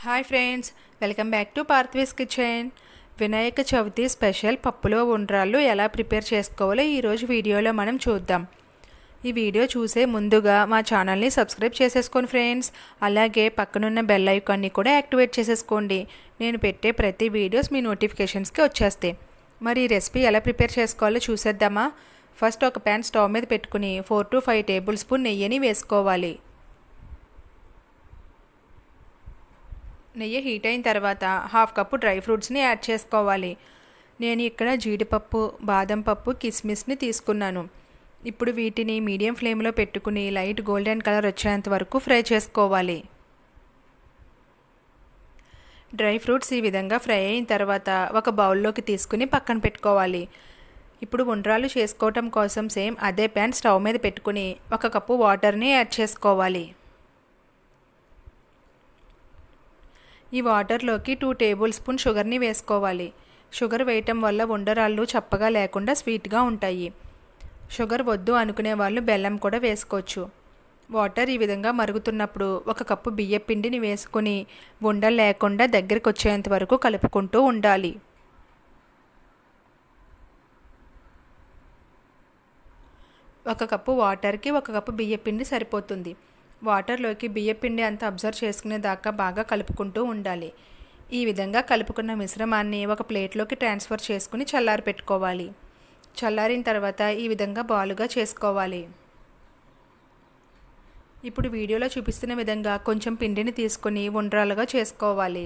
Hi friends, welcome back to Parthvi's kitchen. Vinayaka Chavithi special పప్పులో ఉండ్రాళ్ళు ఎలా ప్రిపేర్ చేసుకోవాలో ఈరోజు వీడియోలో మనం చూద్దాం. ఈ వీడియో చూసే ముందుగా మా ఛానల్ని సబ్స్క్రైబ్ చేసేసుకోండి ఫ్రెండ్స్. అలాగే పక్కనున్న బెల్ ఐకాన్ని కూడా యాక్టివేట్ చేసేసుకోండి. నేను పెట్టే ప్రతి వీడియోస్ మీ నోటిఫికేషన్స్కి వచ్చేస్తాయి. మరి ఈ రెసిపీ ఎలా ప్రిపేర్ చేసుకోవాలో చూసేద్దామా. ఫస్ట్ ఒక ప్యాన్ స్టవ్ మీద పెట్టుకుని 4 to 5 టేబుల్ స్పూన్ నెయ్యిని వేసుకోవాలి. నెయ్యి హీట్ అయిన తర్వాత 1/2 కప్పు డ్రై ఫ్రూట్స్ని యాడ్ చేసుకోవాలి. నేను ఇక్కడ జీడిపప్పు, బాదం పప్పు, కిస్మిస్ని తీసుకున్నాను. ఇప్పుడు వీటిని మీడియం ఫ్లేమ్లో పెట్టుకుని లైట్ గోల్డెన్ కలర్ వచ్చేంత వరకు ఫ్రై చేసుకోవాలి. డ్రై ఫ్రూట్స్ ఈ విధంగా ఫ్రై అయిన తర్వాత ఒక బౌల్లోకి తీసుకుని పక్కన పెట్టుకోవాలి. ఇప్పుడు ఉండ్రాలు చేసుకోవటం కోసం సేమ్ అదే ప్యాన్ స్టవ్ మీద పెట్టుకుని 1 కప్పు వాటర్ని యాడ్ చేసుకోవాలి. ఈ వాటర్లోకి 2 టేబుల్ స్పూన్ షుగర్ని వేసుకోవాలి. షుగర్ వేయటం వల్ల ఉండ్రాళ్ళు చప్పగా లేకుండా స్వీట్గా ఉంటాయి. షుగర్ వద్దు అనుకునే వాళ్ళు బెల్లం కూడా వేసుకోవచ్చు. వాటర్ ఈ విధంగా మరుగుతున్నప్పుడు 1 కప్పు బియ్యం పిండిని వేసుకుని ఉండలు లేకుండా దగ్గరికి వచ్చేంత వరకు కలుపుకుంటూ ఉండాలి. ఒక కప్పు వాటర్కి 1 కప్పు బియ్యం పిండి సరిపోతుంది. వాటర్లోకి బియ్యం పిండి అంతా అబ్జర్వ్ చేసుకునేదాకా బాగా కలుపుకుంటూ ఉండాలి. ఈ విధంగా కలుపుకున్న మిశ్రమాన్ని ఒక ప్లేట్లోకి ట్రాన్స్ఫర్ చేసుకుని చల్లారి పెట్టుకోవాలి. చల్లారిన తర్వాత ఈ విధంగా బాలుగా చేసుకోవాలి. ఇప్పుడు వీడియోలో చూపిస్తున్న విధంగా కొంచెం పిండిని తీసుకుని ఉండ్రాలుగా చేసుకోవాలి.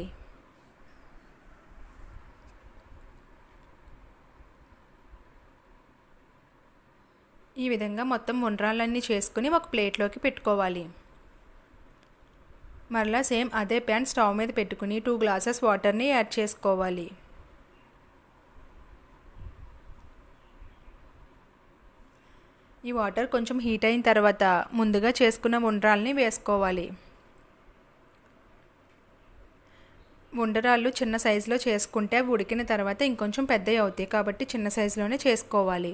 ఈ విధంగా మొత్తం ఉండ్రాలన్నీ చేసుకుని ఒక ప్లేట్లోకి పెట్టుకోవాలి. మరలా సేమ్ అదే ప్యాన్ స్టవ్ మీద పెట్టుకుని 2 గ్లాసెస్ వాటర్ని యాడ్ చేసుకోవాలి. ఈ వాటర్ కొంచెం హీట్ అయిన తర్వాత ముందుగా చేసుకున్న ఉండ్రాల్ని వేసుకోవాలి. ఉండ్రాళ్ళు చిన్న సైజులో చేసుకుంటే ఉడికిన తర్వాత ఇంకొంచెం పెద్దవి అవుతాయి, కాబట్టి చిన్న సైజులోనే చేసుకోవాలి.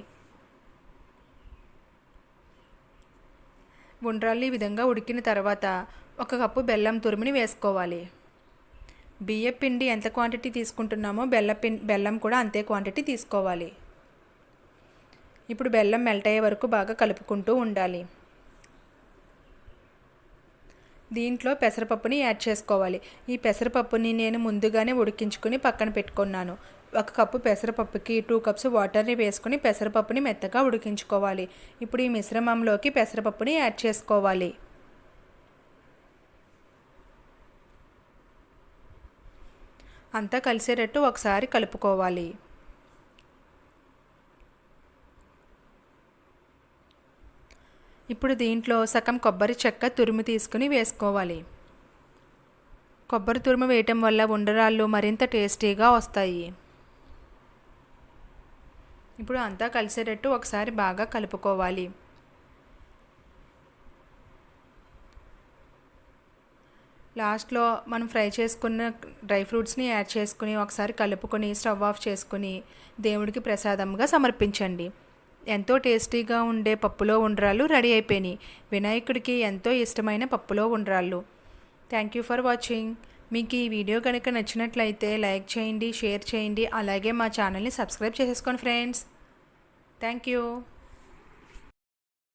ఉండ్రాళ్ళు ఈ విధంగా ఉడికిన తర్వాత 1 కప్పు బెల్లం తురిమిని వేసుకోవాలి. బియ్యం పిండి ఎంత క్వాంటిటీ తీసుకుంటున్నామో బెల్లం కూడా అంతే క్వాంటిటీ తీసుకోవాలి. ఇప్పుడు బెల్లం మెల్ట్ అయ్యే వరకు బాగా కలుపుకుంటూ ఉండాలి. దీంట్లో పెసరపప్పుని యాడ్ చేసుకోవాలి. ఈ పెసరపప్పుని నేను ముందుగానే ఉడికించుకుని పక్కన పెట్టుకున్నాను. 1 కప్పు పెసరపప్పుకి 2 కప్స్ వాటర్ని వేసుకుని పెసరపప్పుని మెత్తగా ఉడికించుకోవాలి. ఇప్పుడు ఈ మిశ్రమంలోకి పెసరపప్పుని యాడ్ చేసుకోవాలి. అంతా కలిసేటట్టు ఒకసారి కలుపుకోవాలి. ఇప్పుడు దీంట్లో సగం కొబ్బరి చెక్క తురుము తీసుకుని వేసుకోవాలి. కొబ్బరి తురుము వేయటం వల్ల ఉండ్రాళ్ళు మరింత టేస్టీగా వస్తాయి. ఇప్పుడు అంతా కలిసేటట్టు ఒకసారి బాగా కలుపుకోవాలి. లాస్ట్లో మనం ఫ్రై చేసుకున్న డ్రై ఫ్రూట్స్ని యాడ్ చేసుకుని ఒకసారి కలుపుకొని స్టవ్ ఆఫ్ చేసుకుని దేవుడికి ప్రసాదంగా సమర్పించండి. ఎంతో టేస్టీగా ఉండే పప్పులో ఉండ్రాళ్ళు రెడీ అయిపోయినాయి. వినాయకుడికి ఎంతో ఇష్టమైన పప్పులో ఉండ్రాళ్ళు. Thank you for watching. మీకు ఈ వీడియో కనుక నచ్చినట్లయితే లైక్ చేయండి, షేర్ చేయండి. అలాగే మా ఛానల్ని సబ్స్క్రైబ్ చేసేసుకోండి ఫ్రెండ్స్. Thank you.